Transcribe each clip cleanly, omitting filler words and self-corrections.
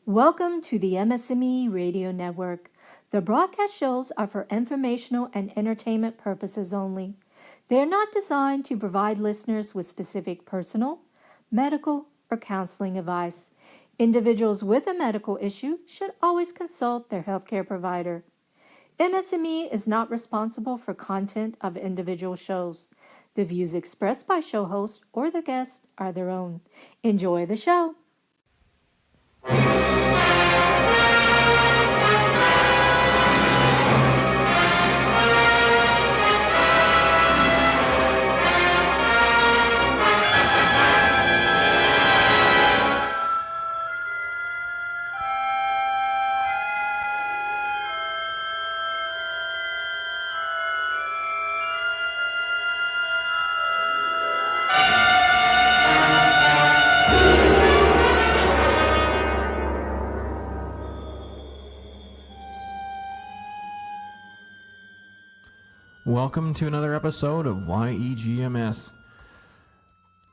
Welcome to the MS&Me Radio Network. The broadcast shows are for informational and entertainment purposes only. They are not designed to provide listeners with specific personal, medical, or counseling advice. Individuals with a medical issue should always consult their healthcare provider. MS&Me is not responsible for content of individual shows. The views expressed by show hosts or their guests are their own. Enjoy the show. Welcome to another episode of YEG MS.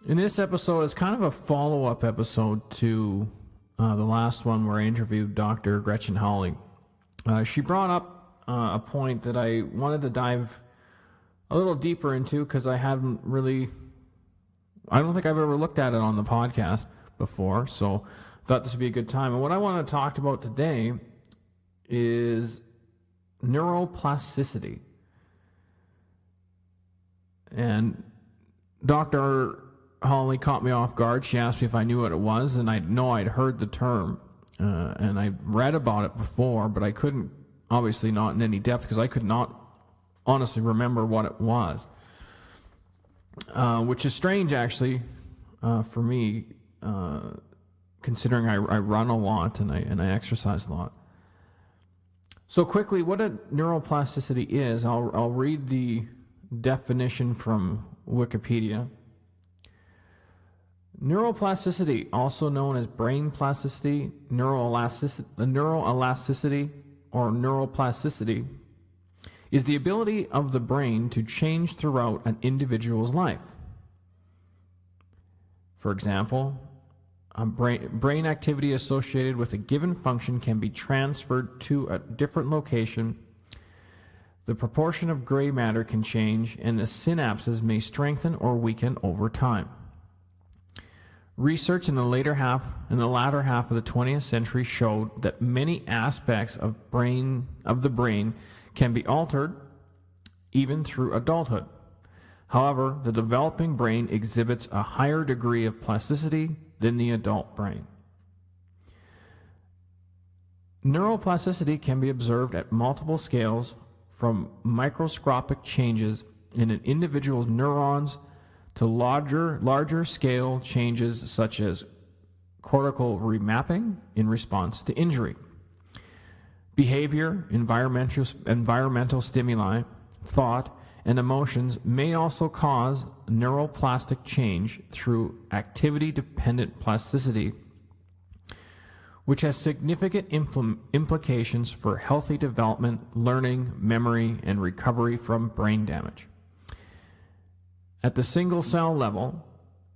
In this episode, it's kind of a follow-up episode to the last one where I interviewed Dr. Gretchen Hawley. She brought up a point that I wanted to dive a little deeper into because I don't think I've ever looked at it on the podcast before, so I thought this would be a good time. And what I want to talk about today is neuroplasticity. And Dr. Hawley caught me off guard. She asked me if I knew what it was, and I know I'd heard the term, and I read about it before, but I couldn't, obviously not in any depth, because I could not honestly remember what it was, which is strange, actually, for me, considering I run a lot and I exercise a lot. So quickly, what a neuroplasticity is, I'll read the definition from Wikipedia. Neuroplasticity, also known as brain plasticity, neuroelasticity, or neuroplasticity, is the ability of the brain to change throughout an individual's life. For example, a brain activity associated with a given function can be transferred to a different location. The proportion of gray matter can change, and the synapses may strengthen or weaken over time. Research in the latter half of the 20th century showed that many aspects of the brain can be altered even through adulthood. However, the developing brain exhibits a higher degree of plasticity than the adult brain. Neuroplasticity can be observed at multiple scales, from microscopic changes in an individual's neurons to larger scale changes such as cortical remapping in response to injury. Behavior, environmental stimuli, thought, and emotions may also cause neuroplastic change through activity-dependent plasticity, which has significant implications for healthy development, learning, memory, and recovery from brain damage. At the single-cell level,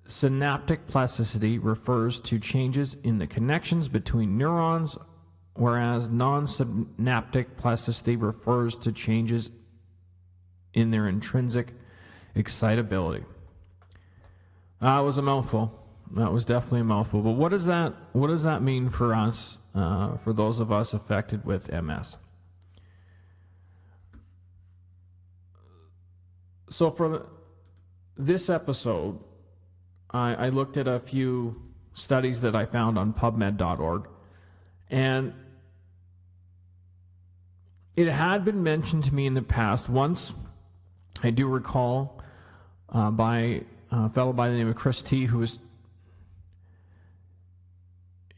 synaptic plasticity refers to changes in the connections between neurons, whereas non-synaptic plasticity refers to changes in their intrinsic excitability. That was a mouthful. That was definitely a mouthful. But what does that mean for us, for those of us affected with MS? So for this episode, I looked at a few studies that I found on PubMed.org, and it had been mentioned to me in the past once. I do recall by a fellow by the name of Chris T, who was,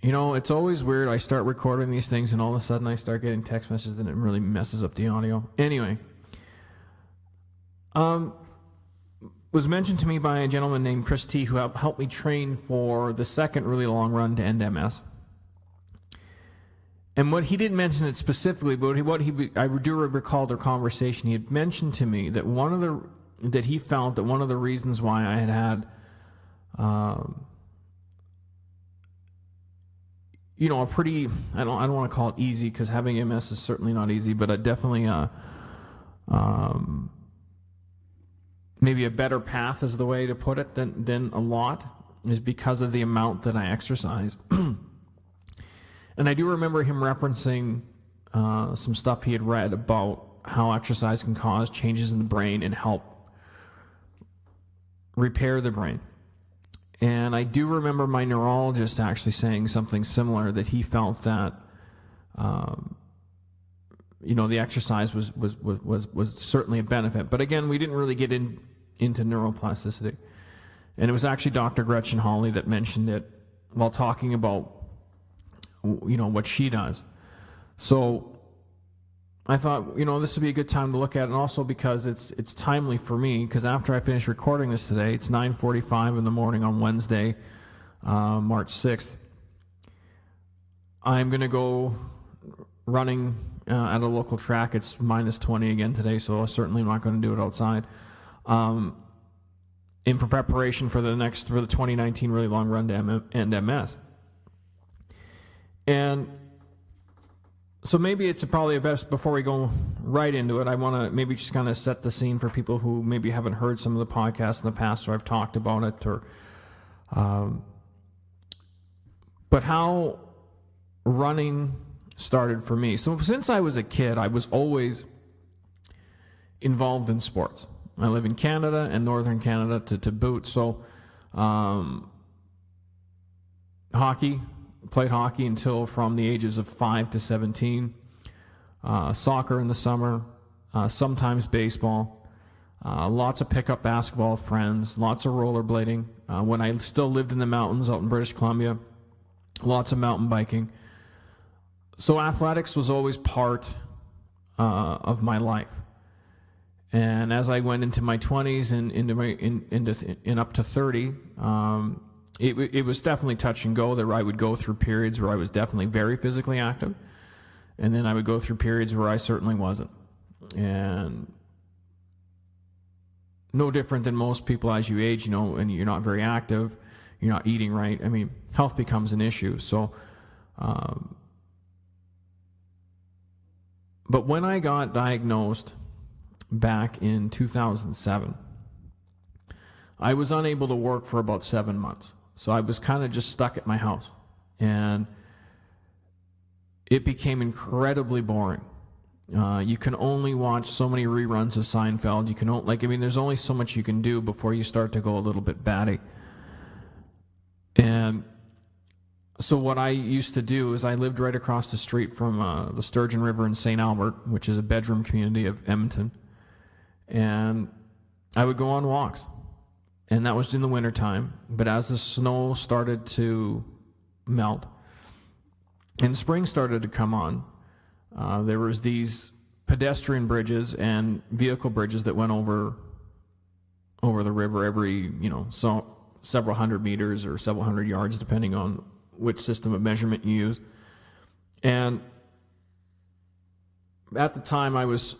it's always weird. I start recording these things and all of a sudden I start getting text messages and it really messes up the audio. Anyway, was mentioned to me by a gentleman named Chris T, who helped me train for the second really long run to end MS. And what he didn't mention it specifically, but I do recall their conversation. He had mentioned to me that he felt that one of the reasons why I had a pretty, I don't want to call it easy, because having MS is certainly not easy, but definitely maybe a better path is the way to put it than a lot, is because of the amount that I exercise. And I do remember him referencing some stuff he had read about how exercise can cause changes in the brain and help repair the brain. And I do remember my neurologist actually saying something similar, that he felt that the exercise was certainly a benefit. But again, we didn't really get into neuroplasticity. And it was actually Dr. Gretchen Hawley that mentioned it while talking about what she does. So I thought, this would be a good time to look at it, and also because it's timely for me, because after I finish recording this today, it's 9:45 in the morning on Wednesday, March 6th. I'm going to go running at a local track. It's minus 20 again today, so I'm certainly not going to do it outside. In preparation for the 2019 really long run to end MS. And so maybe it's probably best, before we go right into it, I want to maybe just kind of set the scene for people who maybe haven't heard some of the podcasts in the past, or I've talked about it, or but how running started for me. So since I was a kid, I was always involved in sports. I live in Canada, and northern Canada to boot. So played hockey until from the ages of 5 to 17. Soccer in the summer, sometimes baseball. Lots of pickup basketball with friends, lots of rollerblading. When I still lived in the mountains out in British Columbia, lots of mountain biking. So athletics was always part of my life. And as I went into my 20s and up to 30, it was definitely touch and go. That I would go through periods where I was definitely very physically active, and then I would go through periods where I certainly wasn't. And no different than most people as you age, and you're not very active, you're not eating right. I mean, health becomes an issue. So, but when I got diagnosed back in 2007, I was unable to work for about 7 months. So I was kind of just stuck at my house, and it became incredibly boring. You can only watch so many reruns of Seinfeld. You can there's only so much you can do before you start to go a little bit batty. And so what I used to do is, I lived right across the street from the Sturgeon River in St. Albert, which is a bedroom community of Edmonton. And I would go on walks. And that was in the wintertime. But as the snow started to melt and spring started to come on, there was these pedestrian bridges and vehicle bridges that went over the river every, so several hundred meters or several hundred yards, depending on which system of measurement you use. And at the time, I was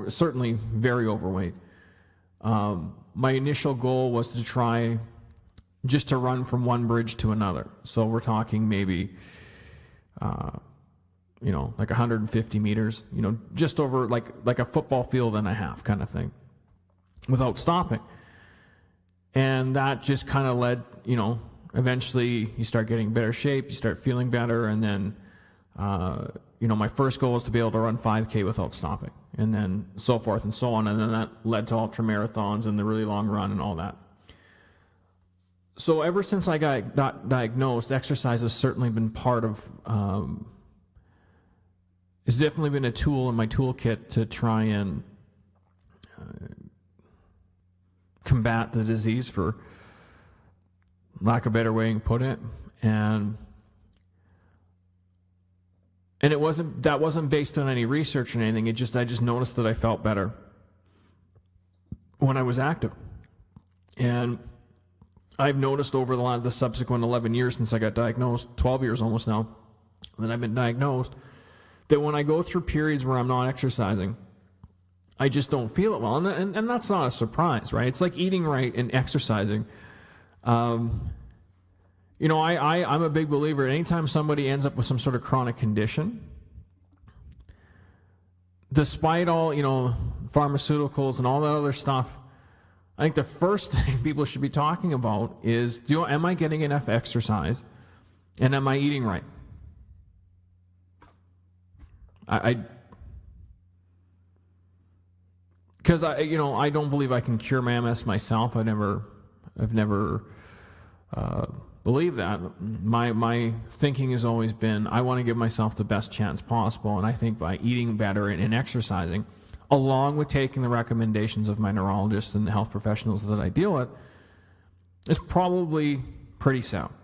certainly very overweight. My initial goal was to try just to run from one bridge to another. So we're talking maybe, like 150 meters, just over like a football field and a half kind of thing, without stopping. And that just kind of led, eventually you start getting better shape, you start feeling better, and then, my first goal was to be able to run 5K without stopping, and then so forth and so on, and then that led to ultra marathons and the really long run and all that. So ever since I got diagnosed, exercise has certainly been part of, it's definitely been a tool in my toolkit to try and combat the disease, for lack of a better way to put it. And it wasn't based on any research or anything. I just noticed that I felt better when I was active. And I've noticed over the subsequent 11 years since I got diagnosed, 12 years almost now, that I've been diagnosed, that when I go through periods where I'm not exercising, I just don't feel it well. And that's not a surprise, right? It's like eating right and exercising. I'm a big believer. Anytime somebody ends up with some sort of chronic condition, despite all, pharmaceuticals and all that other stuff, I think the first thing people should be talking about is, am I getting enough exercise, and am I eating right? Because I don't believe I can cure my MS myself. I've never believed that. My thinking has always been, I want to give myself the best chance possible, and I think by eating better and exercising, along with taking the recommendations of my neurologists and the health professionals that I deal with, is probably pretty sound.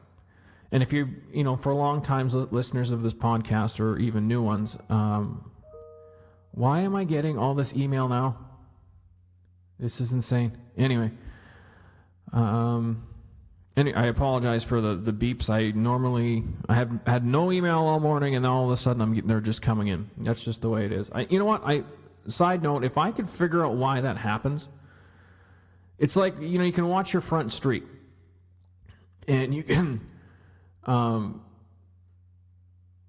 And if for long time listeners of this podcast, or even new ones, why am I getting all this email now? This is insane. Anyway, I apologize for the beeps. I have had no email all morning, and then all of a sudden they're just coming in. That's just the way it is. Side note, if I could figure out why that happens, it's like, you can watch your front street, and you can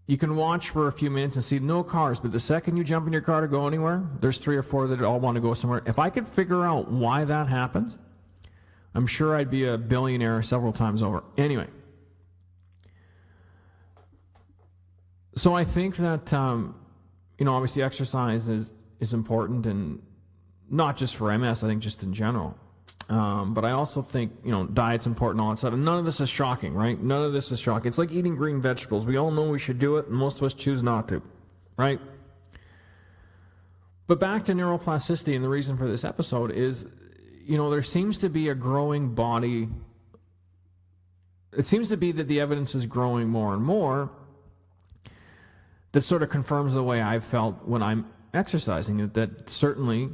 watch for a few minutes and see no cars, but the second you jump in your car to go anywhere, there's 3 or 4 that all want to go somewhere. If I could figure out why that happens, I'm sure I'd be a billionaire several times over. Anyway, so I think that obviously exercise is important, and not just for MS, I think just in general. But I also think, diet's important, all that stuff. And none of this is shocking, right? None of this is shocking. It's like eating green vegetables. We all know we should do it, and most of us choose not to, right? But back to neuroplasticity, and the reason for this episode is, there seems to be a growing body. It seems to be that the evidence is growing more and more that sort of confirms the way I've felt when I'm exercising, that certainly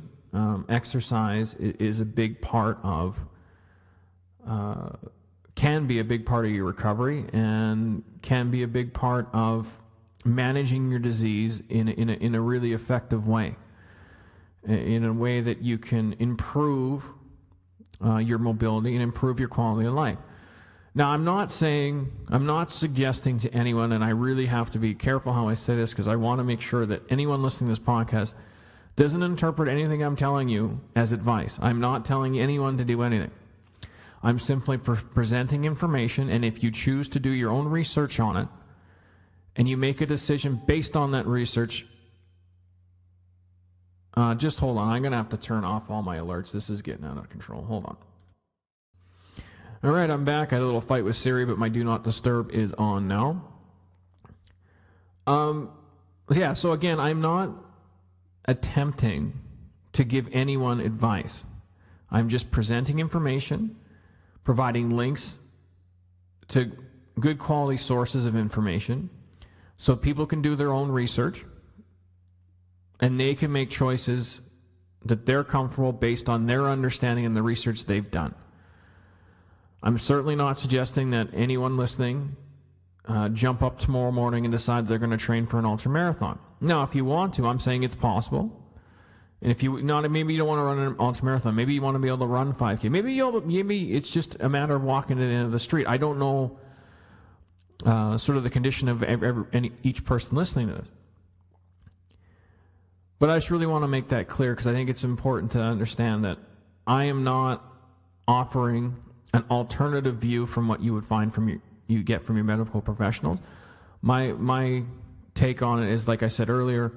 exercise is a big part of, can be a big part of your recovery, and can be a big part of managing your disease in a really effective way, in a way that you can improve your mobility and improve your quality of life. Now, I'm not suggesting to anyone, and I really have to be careful how I say this, because I want to make sure that anyone listening to this podcast doesn't interpret anything I'm telling you as advice. I'm not telling anyone to do anything. I'm simply presenting information, and if you choose to do your own research on it, and you make a decision based on that research, just hold on. I'm going to have to turn off all my alerts. This is getting out of control. Hold on. All right, I'm back. I had a little fight with Siri, but my Do Not Disturb is on now. So again, I'm not attempting to give anyone advice. I'm just presenting information, providing links to good quality sources of information so people can do their own research, and they can make choices that they're comfortable based on their understanding and the research they've done. I'm certainly not suggesting that anyone listening jump up tomorrow morning and decide they're going to train for an ultramarathon. Now, if you want to, I'm saying it's possible. And if maybe you don't want to run an ultramarathon. Maybe you want to be able to run 5K. Maybe it's just a matter of walking to the end of the street. I don't know sort of the condition of each person listening to this. But I just really want to make that clear, because I think it's important to understand that I am not offering an alternative view from what you would find you get from your medical professionals. My take on it is, like I said earlier,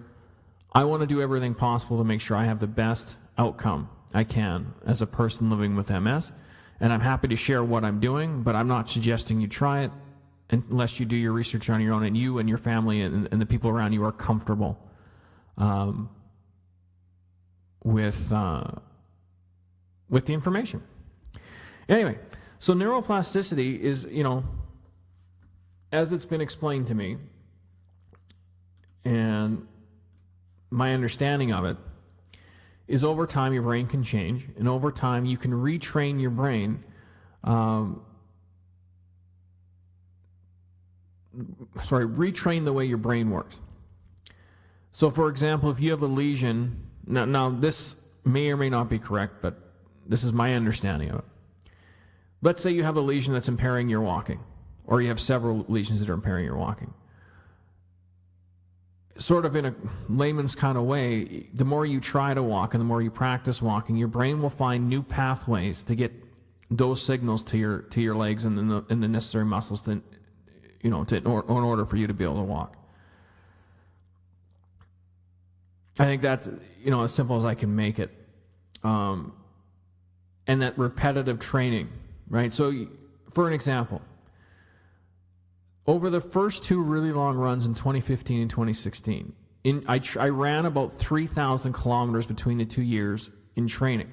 I want to do everything possible to make sure I have the best outcome I can as a person living with MS, and I'm happy to share what I'm doing, but I'm not suggesting you try it unless you do your research on your own, and you and your family and the people around you are comfortable with the information. Anyway, so neuroplasticity is, as it's been explained to me, and my understanding of it, is over time your brain can change, and over time you can retrain your brain retrain the way your brain works. So, for example, if you have a lesion, now this may or may not be correct, but this is my understanding of it. Let's say you have a lesion that's impairing your walking, or you have several lesions that are impairing your walking. Sort of in a layman's kind of way, the more you try to walk and the more you practice walking, your brain will find new pathways to get those signals to your legs and the necessary muscles to, in order for you to be able to walk. I think that's, as simple as I can make it. And that repetitive training, right? So for an example, over the first two really long runs in 2015 and 2016, I ran about 3,000 kilometers between the 2 years in training.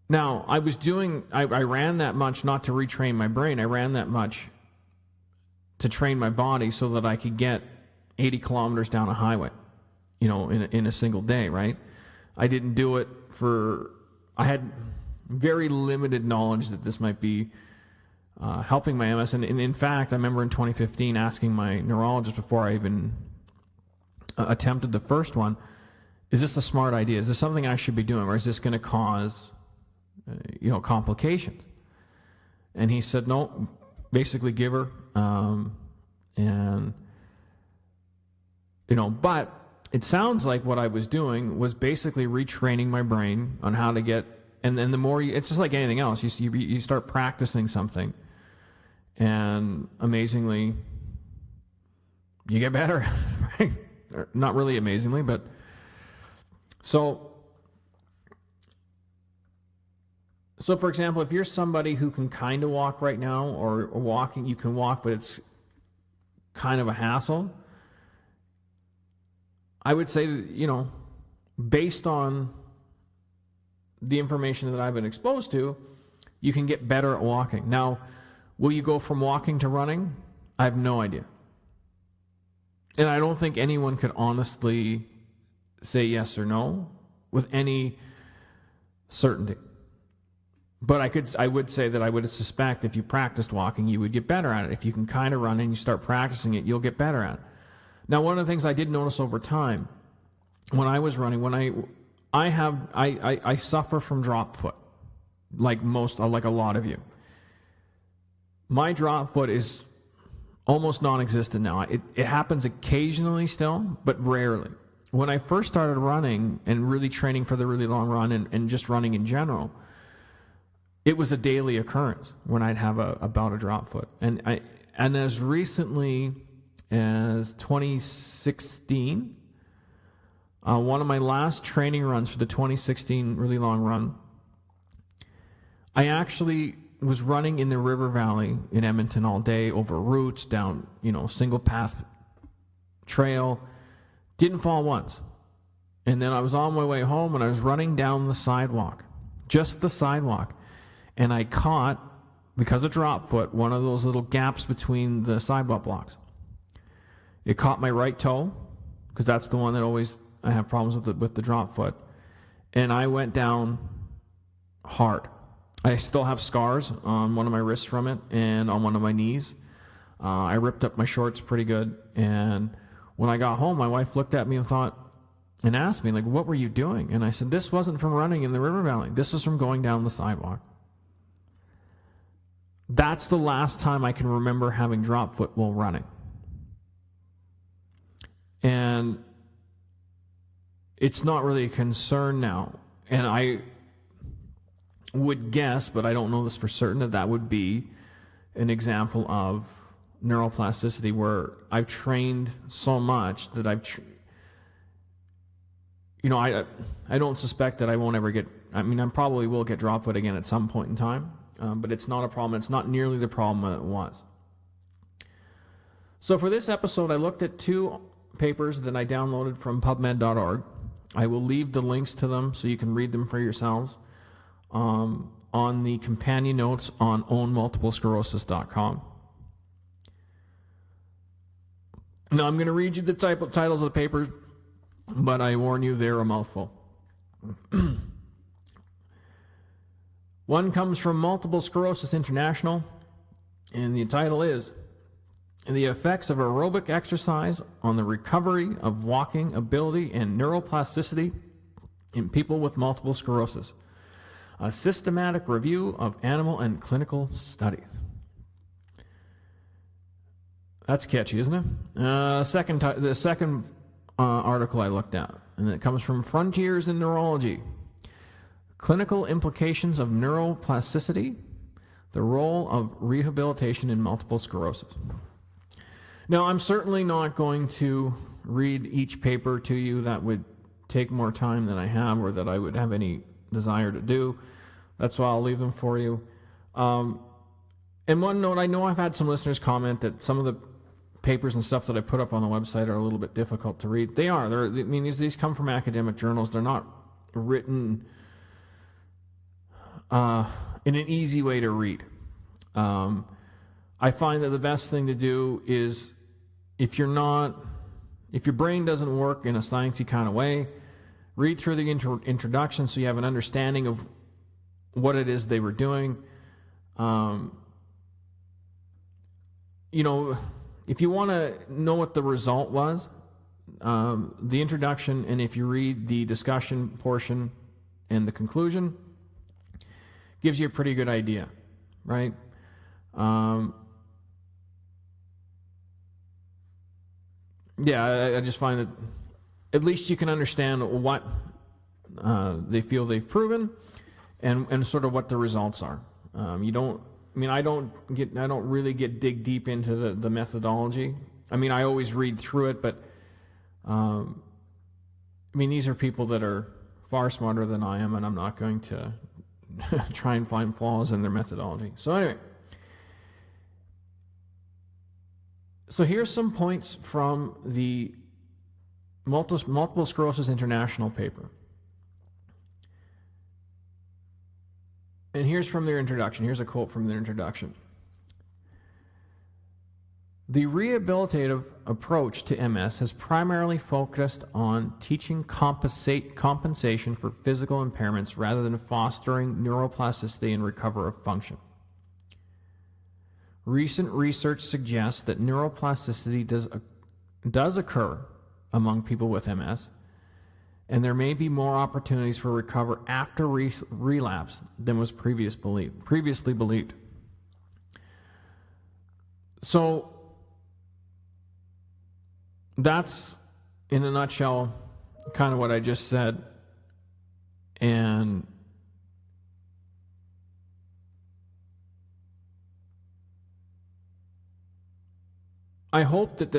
Now, I ran that much not to retrain my brain. I ran that much to train my body so that I could get 80 kilometers down a highway, in a single day, right? I didn't do it I had very limited knowledge that this might be helping my MS. And in fact, I remember in 2015 asking my neurologist before I even attempted the first one, is this a smart idea? Is this something I should be doing? Or is this going to cause, complications? And he said, no, basically give her. But it sounds like what I was doing was basically retraining my brain on how to get, and then the more it's just like anything else. You start practicing something, and amazingly, you get better, right? Or not really amazingly, but so for example, if you're somebody who can kind of walk right now, or walking, you can walk, but it's kind of a hassle, I would say that, based on the information that I've been exposed to, you can get better at walking. Now, will you go from walking to running? I have no idea. And I don't think anyone could honestly say yes or no with any certainty. But I would say that I would suspect if you practiced walking, you would get better at it. If you can kind of run and you start practicing it, you'll get better at it. Now, one of the things I did notice over time when I was running, I suffer from drop foot, like a lot of you. My drop foot is almost non-existent now. It happens occasionally still, but rarely. When I first started running and really training for the really long run and just running in general, it was a daily occurrence when I'd have a bout of drop foot. And as recently as 2016, one of my last training runs for the 2016 really long run, I actually was running in the river valley in Edmonton all day over routes down, single path trail. Didn't fall once. And then I was on my way home and I was running down the sidewalk, just the sidewalk. And I caught, because of drop foot, one of those little gaps between the sidewalk blocks. It caught my right toe, because that's the one that I have problems with the drop foot. And I went down hard. I still have scars on one of my wrists from it and on one of my knees. I ripped up my shorts pretty good. And when I got home, my wife looked at me and asked me, what were you doing? And I said, this wasn't from running in the river valley. This was from going down the sidewalk. That's the last time I can remember having drop foot while running. And it's not really a concern now. And I would guess, but I don't know this for certain, that would be an example of neuroplasticity, where I've trained so much that I don't suspect that I won't ever get, I probably will get drop foot again at some point in time, but it's not a problem. It's not nearly the problem that it was. So for this episode, I looked at two papers that I downloaded from PubMed.org. I will leave the links to them so you can read them for yourselves on the companion notes on ownmultiplesclerosis.com. Now, I'm going to read you the titles of the papers, but I warn you, they're a mouthful. One comes from Multiple Sclerosis International, and the title is The Effects of Aerobic Exercise on the Recovery of Walking Ability and Neuroplasticity in People with Multiple Sclerosis. A systematic review of animal and clinical studies. That's catchy, isn't it? The second article I looked at, and it comes from Frontiers in Neurology. Clinical implications of neuroplasticity, the role of rehabilitation in multiple sclerosis. Now, I'm certainly not going to read each paper to you. That would take more time than I have, or that I would have any desire to do. That's why I'll leave them for you. And one note, I know I've had some listeners comment that some of the papers and stuff that I put up on the website are a little bit difficult to read. They are. I mean, these come from academic journals. They're not written in an easy way to read. I find that the best thing to do is, if your brain doesn't work in a sciencey kind of way, read through the introduction so you have an understanding of what it is they were doing. If you want to know what the result was, the introduction, and if you read the discussion portion and the conclusion, gives you a pretty good idea, right? I just find that at least you can understand what they feel they've proven, and sort of what the results are. I don't really dig deep into the methodology. I mean, I always read through it, but these are people that are far smarter than I am, and I'm not going to try and find flaws in their methodology. So anyway, so here's some points from the Multiple Sclerosis International paper. And here's from their introduction. Here's a quote from their introduction. The rehabilitative approach to MS has primarily focused on teaching compensation for physical impairments rather than fostering neuroplasticity and recovery of function. Recent research suggests that neuroplasticity does occur among people with MS, and there may be more opportunities for recovery after relapse than was previously believed. So that's, in a nutshell, kind of what I just said. And I hope that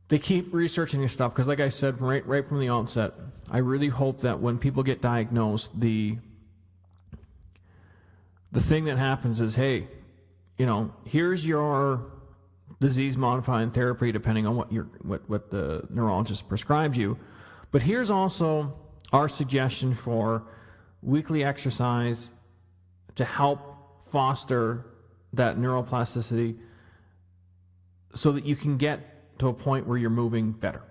they keep researching this stuff, because like I said right from the outset, I really hope that when people get diagnosed, the thing that happens is, hey, here's your disease-modifying therapy, depending on what the neurologist prescribes you, but here's also our suggestion for weekly exercise to help foster that neuroplasticity, so that you can get to a point where you're moving better.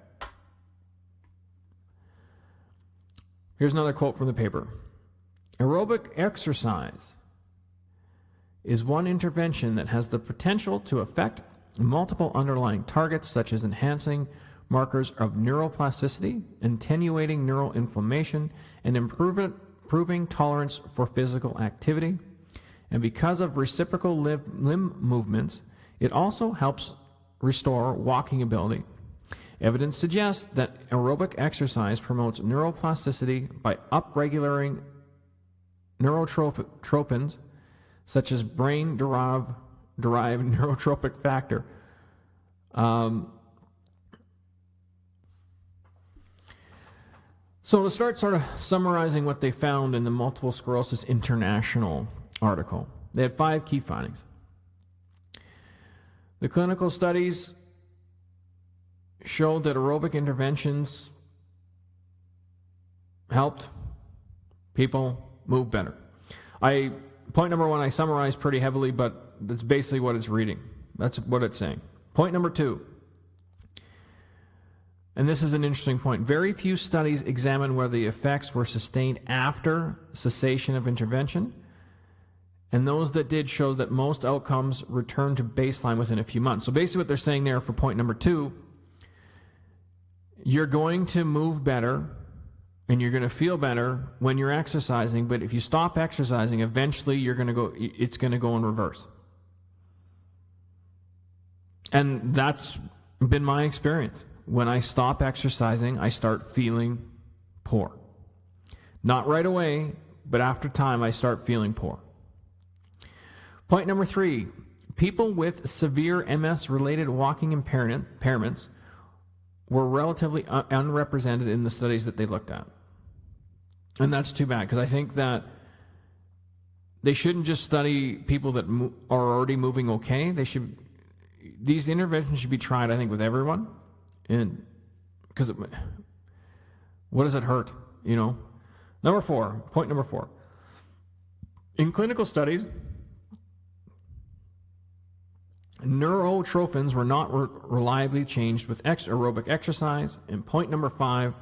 Here's another quote from the paper. Aerobic exercise is one intervention that has the potential to affect multiple underlying targets, such as enhancing markers of neuroplasticity, attenuating neural inflammation, and improving tolerance for physical activity. And because of reciprocal limb movements, it also helps restore walking ability. Evidence suggests that aerobic exercise promotes neuroplasticity by upregulating neurotropins, such as brain-derived neurotropic factor. So to start sort of summarizing what they found in the Multiple Sclerosis International article, they had 5 key findings. The clinical studies showed that aerobic interventions helped people move better. Point number 1, I summarized pretty heavily, but that's basically what it's reading. That's what it's saying. Point number 2, and this is an interesting point. Very few studies examine whether the effects were sustained after cessation of intervention, and those that did show that most outcomes returned to baseline within a few months. So basically what they're saying there for point number 2, you're going to move better and you're going to feel better when you're exercising, but if you stop exercising, eventually it's going to go in reverse. And that's been my experience. When I stop exercising, I start feeling poor. Not right away, but after time, I start feeling poor. Point number 3, people with severe MS-related walking impairments were relatively unrepresented in the studies that they looked at. And that's too bad, because I think that they shouldn't just study people that are already moving okay. These interventions should be tried, I think, with everyone. And because what does it hurt, you know? Point number 4. In clinical studies, neurotrophins were not reliably changed with aerobic exercise. And point number 5,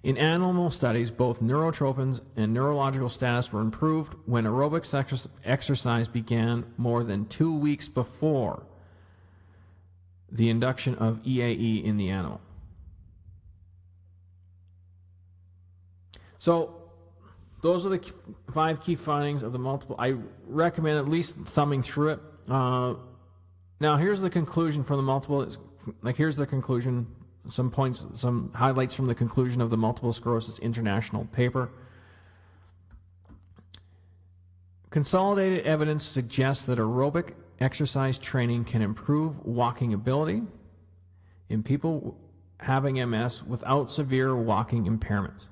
in animal studies, both neurotrophins and neurological status were improved when aerobic exercise began more than 2 weeks before the induction of EAE in the animal. So those are the 5 key findings of the multiple. I recommend at least thumbing through it. Now here's the conclusion from the multiple. Here's the conclusion. Some points, some highlights from the conclusion of the Multiple Sclerosis International paper. Consolidated evidence suggests that aerobic exercise training can improve walking ability in people having MS without severe walking impairments.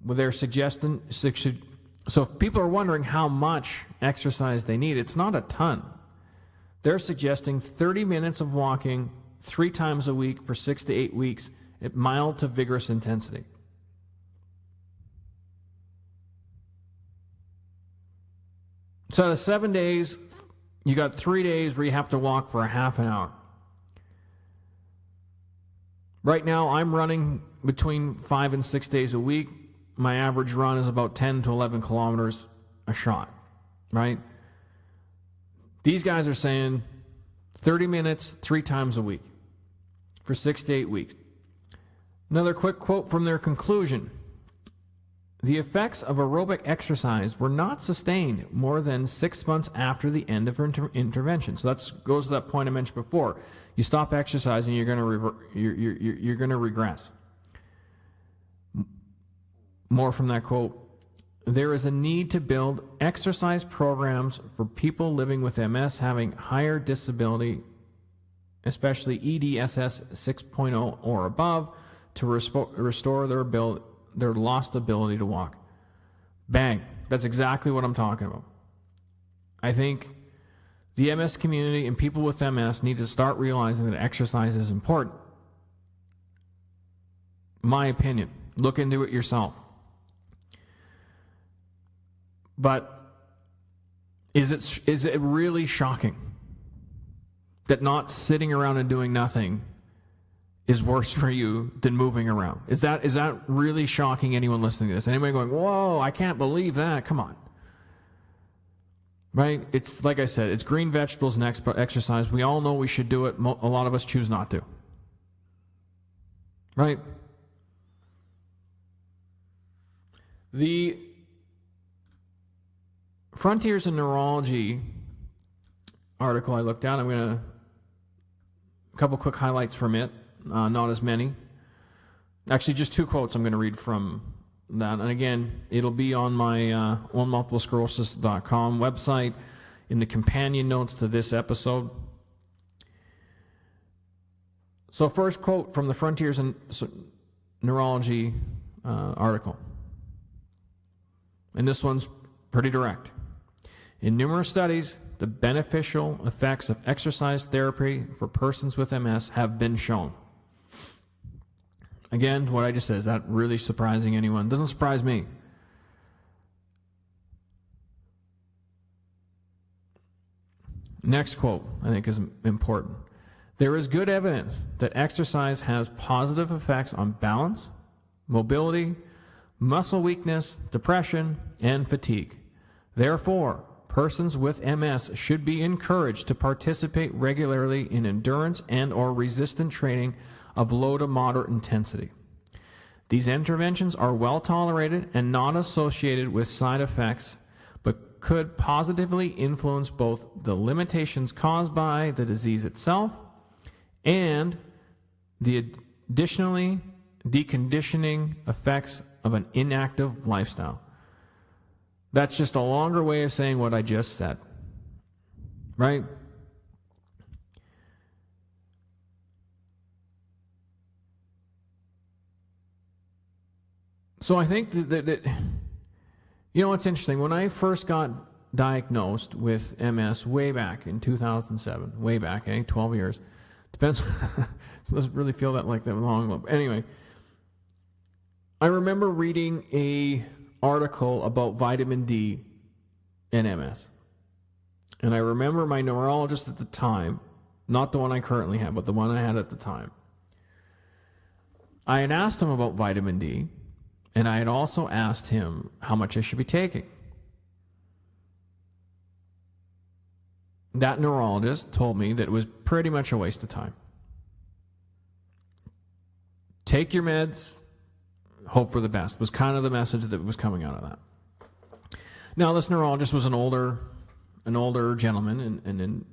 Well, they're suggesting, so if people are wondering how much exercise they need, it's not a ton. They're suggesting 30 minutes of walking 3 times a week for 6 to 8 weeks at mild to vigorous intensity. So out of 7 days, you got 3 days where you have to walk for a half an hour. Right now, I'm running between 5 and 6 days a week. My average run is about 10 to 11 kilometers a shot, right? These guys are saying 30 minutes, 3 times a week for 6 to 8 weeks. Another quick quote from their conclusion. The effects of aerobic exercise were not sustained more than 6 months after the end of intervention. So that goes to that point I mentioned before. You stop exercising, you're going to regress. More from that quote. There is a need to build exercise programs for people living with MS having higher disability, especially EDSS 6.0 or above, to restore their lost ability to walk. Bang. That's exactly what I'm talking about. I think the MS community and people with MS need to start realizing that exercise is important. My opinion. Look into it yourself. But is it really shocking that not sitting around and doing nothing is worse for you than moving around? Is that really shocking anyone listening to this? Anybody going, whoa, I can't believe that. Come on. Right? It's like I said, it's green vegetables and exercise. We all know we should do it. A lot of us choose not to. Right? The Frontiers in Neurology article I looked at, a couple quick highlights from it, not as many. Actually, just 2 quotes I'm going to read from that. And again, it'll be on my onmultiplesclerosis.com website in the companion notes to this episode. So first quote from the Frontiers in Neurology article. And this one's pretty direct. In numerous studies, the beneficial effects of exercise therapy for persons with MS have been shown. Again, what I just said, is that really surprising anyone? Doesn't surprise me. Next quote, I think, is important. There is good evidence that exercise has positive effects on balance, mobility, muscle weakness, depression, and fatigue. Therefore, persons with MS should be encouraged to participate regularly in endurance and/or resistant training of low to moderate intensity. These interventions are well tolerated and not associated with side effects, but could positively influence both the limitations caused by the disease itself and the additionally deconditioning effects of an inactive lifestyle. That's just a longer way of saying what I just said, right? So I think that you know what's interesting? When I first got diagnosed with MS way back in 2007, way back, 12 years. Depends. It doesn't really feel that long. But anyway, I remember reading a article about vitamin D and MS. And I remember my neurologist at the time, not the one I currently have, but the one I had at the time. I had asked him about vitamin D, and I had also asked him how much I should be taking. That neurologist told me that it was pretty much a waste of time. Take your meds, hope for the best, was kind of the message that was coming out of that. Now, this neurologist was an older gentleman, and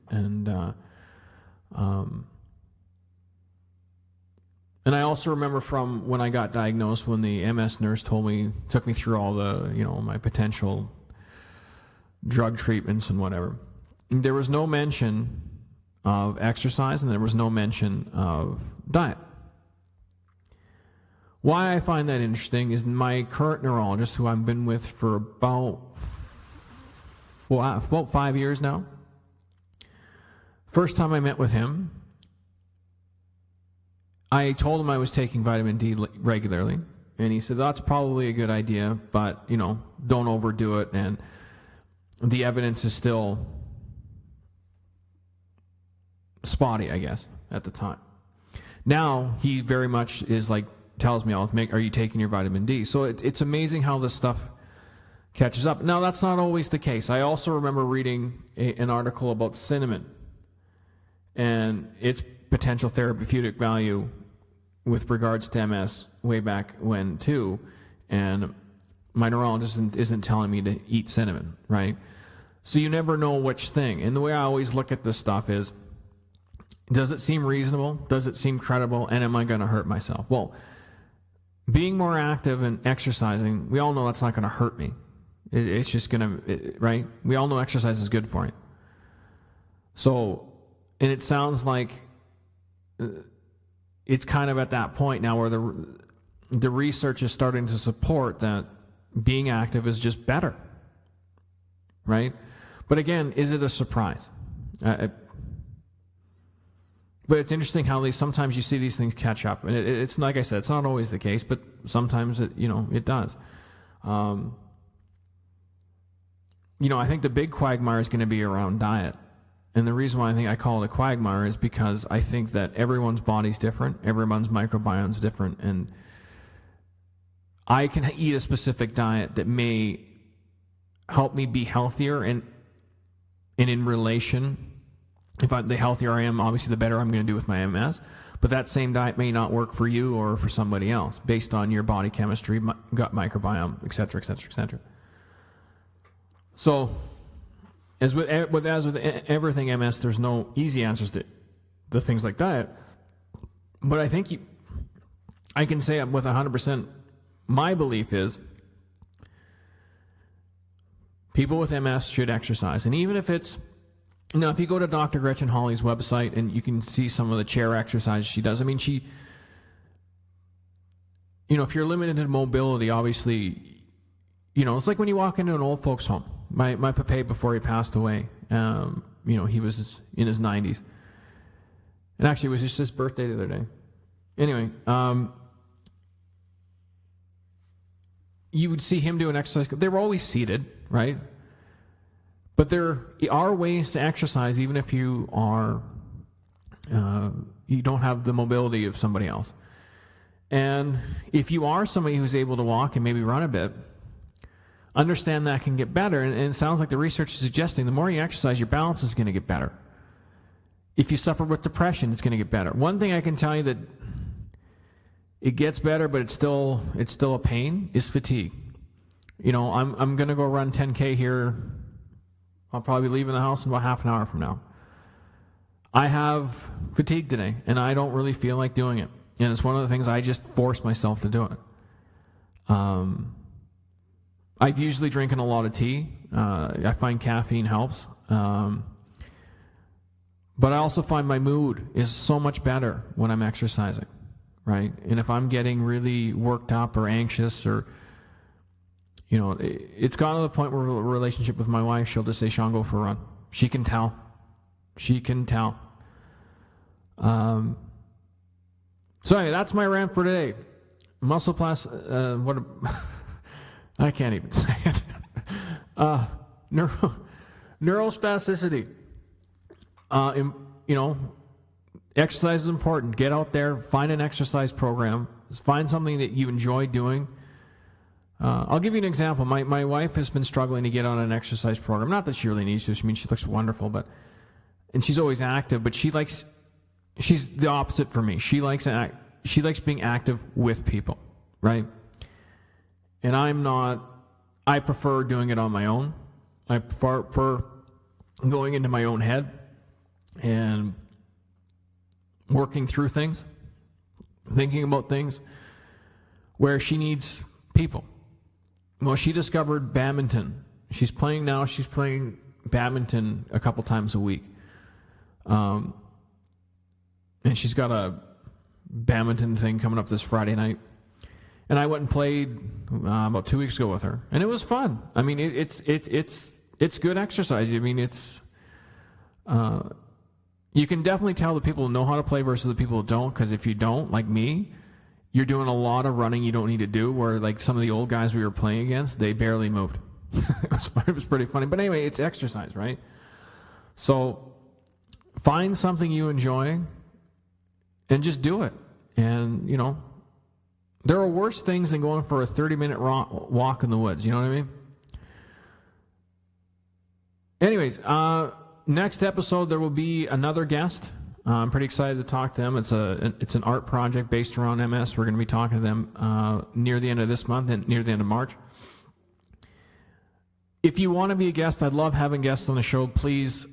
I also remember from when I got diagnosed, when the MS nurse took me through all the, my potential drug treatments and whatever. There was no mention of exercise, and there was no mention of diet. Why I find that interesting is my current neurologist, who I've been with for about 5 years now. First time I met with him, I told him I was taking vitamin D regularly, and he said, that's probably a good idea, but, don't overdo it, and the evidence is still spotty, I guess, at the time. Now, he very much is tells me, are you taking your vitamin D? So it's amazing how this stuff catches up. Now, that's not always the case. I also remember reading an article about cinnamon and its potential therapeutic value with regards to MS way back when, too. And my neurologist isn't telling me to eat cinnamon, right? So you never know which thing. And the way I always look at this stuff is, does it seem reasonable? Does it seem credible? And am I going to hurt myself? Well, being more active and exercising, we all know that's not going to hurt me. It's just going to, right? We all know exercise is good for you. So, and it sounds like it's kind of at that point now where the research is starting to support that being active is just better, right? But again, is it a surprise? But it's interesting how sometimes you see these things catch up, and it's like I said, it's not always the case, but sometimes it does. I think the big quagmire is going to be around diet, and the reason why I think I call it a quagmire is because I think that everyone's body's different, everyone's microbiome's different, and I can eat a specific diet that may help me be healthier, and in relation. The healthier I am, obviously, the better I'm going to do with my MS. But that same diet may not work for you or for somebody else, based on your body chemistry, gut microbiome, et cetera, et cetera, et cetera. So, as with everything MS, there's no easy answers to the things like diet. But I think I can say with 100%, my belief is people with MS should exercise. And even if it's now, if you go to Dr. Gretchen Hawley's website and you can see some of the chair exercises she does, if you're limited in mobility, obviously, it's like when you walk into an old folks' home. My papa, before he passed away, he was in his 90s. And actually, it was just his birthday the other day. Anyway, you would see him do an exercise. They were always seated, right? But there are ways to exercise even if you don't have the mobility of somebody else. And if you are somebody who's able to walk and maybe run a bit, understand that can get better. And it sounds like the research is suggesting the more you exercise, your balance is going to get better. If you suffer with depression, it's going to get better. One thing I can tell you that it gets better, but it's still a pain, is fatigue. You know, I'm going to go run 10K here. I'll probably be leaving the house in about half an hour from now. I have fatigue today, and I don't really feel like doing it. And it's one of the things I just force myself to do it. I've usually drinking a lot of tea. I find caffeine helps. But I also find my mood is so much better when I'm exercising, right? And if I'm getting really worked up or anxious or, you know, it's gotten to the point where a relationship with my wife, she'll just say, Sean, go for a run. She can tell. She can tell. So anyway, that's my rant for today. I can't even say it. Neuroplasticity. You know, exercise is important. Get out there, find an exercise program, find something that you enjoy doing. I'll give you an example. My wife has been struggling to get on an exercise program. Not that she really needs to. I mean, she looks wonderful, and she's always active. But she's the opposite for me. She likes being active with people, right? And I'm not. I prefer doing it on my own. I prefer going into my own head and working through things, thinking about things, where she needs people. Well, she discovered badminton. She's playing badminton a couple times a week. And she's got a badminton thing coming up this Friday night. And I went and played about 2 weeks ago with her, and it was fun. I mean, it's good exercise. I mean, you can definitely tell the people who know how to play versus the people who don't, because if you don't, like me, you're doing a lot of running you don't need to do, where like some of the old guys we were playing against, they barely moved. It was pretty funny. But anyway, it's exercise, right? So find something you enjoy and just do it. And, you know, there are worse things than going for a 30-minute walk in the woods. You know what I mean? Anyways, next episode there will be another guest. I'm pretty excited to talk to them. It's an art project based around MS. We're going to be talking to them near the end of this month and near the end of March. If you want to be a guest, I'd love having guests on the show. Please,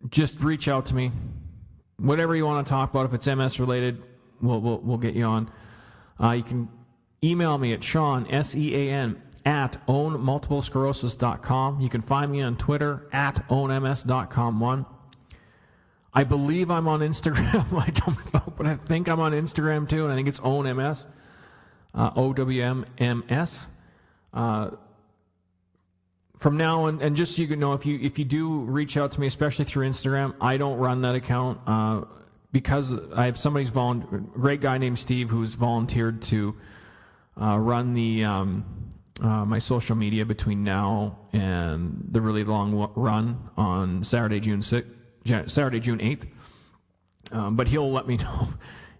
just reach out to me. Whatever you want to talk about, if it's MS related, we'll get you on. You can email me at Sean, SEAN, at ownmultiplesclerosis.com. You can find me on Twitter at ownms.com1. I believe I'm on Instagram. I don't know, but I think I'm on Instagram too, and I think it's ownms, OWMMS. From now on, and just so you can know, if you do reach out to me, especially through Instagram, I don't run that account because I have great guy named Steve who's volunteered to run the my social media between now and the really long run on Saturday, June 8th. But he'll let me know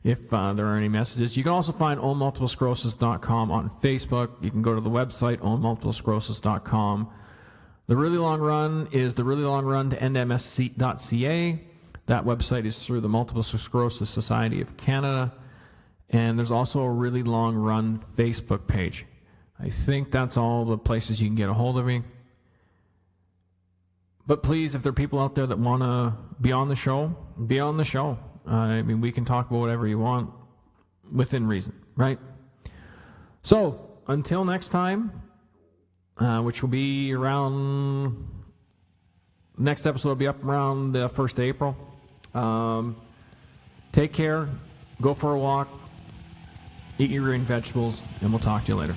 if there are any messages. You can also find ownmultiplesclerosis.com on Facebook. You can go to the website, ownmultiplesclerosis.com. The Really Long Run is the Really Long Run to endms.ca. That website is through the Multiple Sclerosis Society of Canada. And there's also a Really Long Run Facebook page. I think that's all the places you can get a hold of me. But please, if there are people out there that want to be on the show, be on the show. I mean, we can talk about whatever you want within reason, right? So, until next time, which will be around... Next episode will be up around the 1st of April. Take care. Go for a walk. Eat your green vegetables, and we'll talk to you later.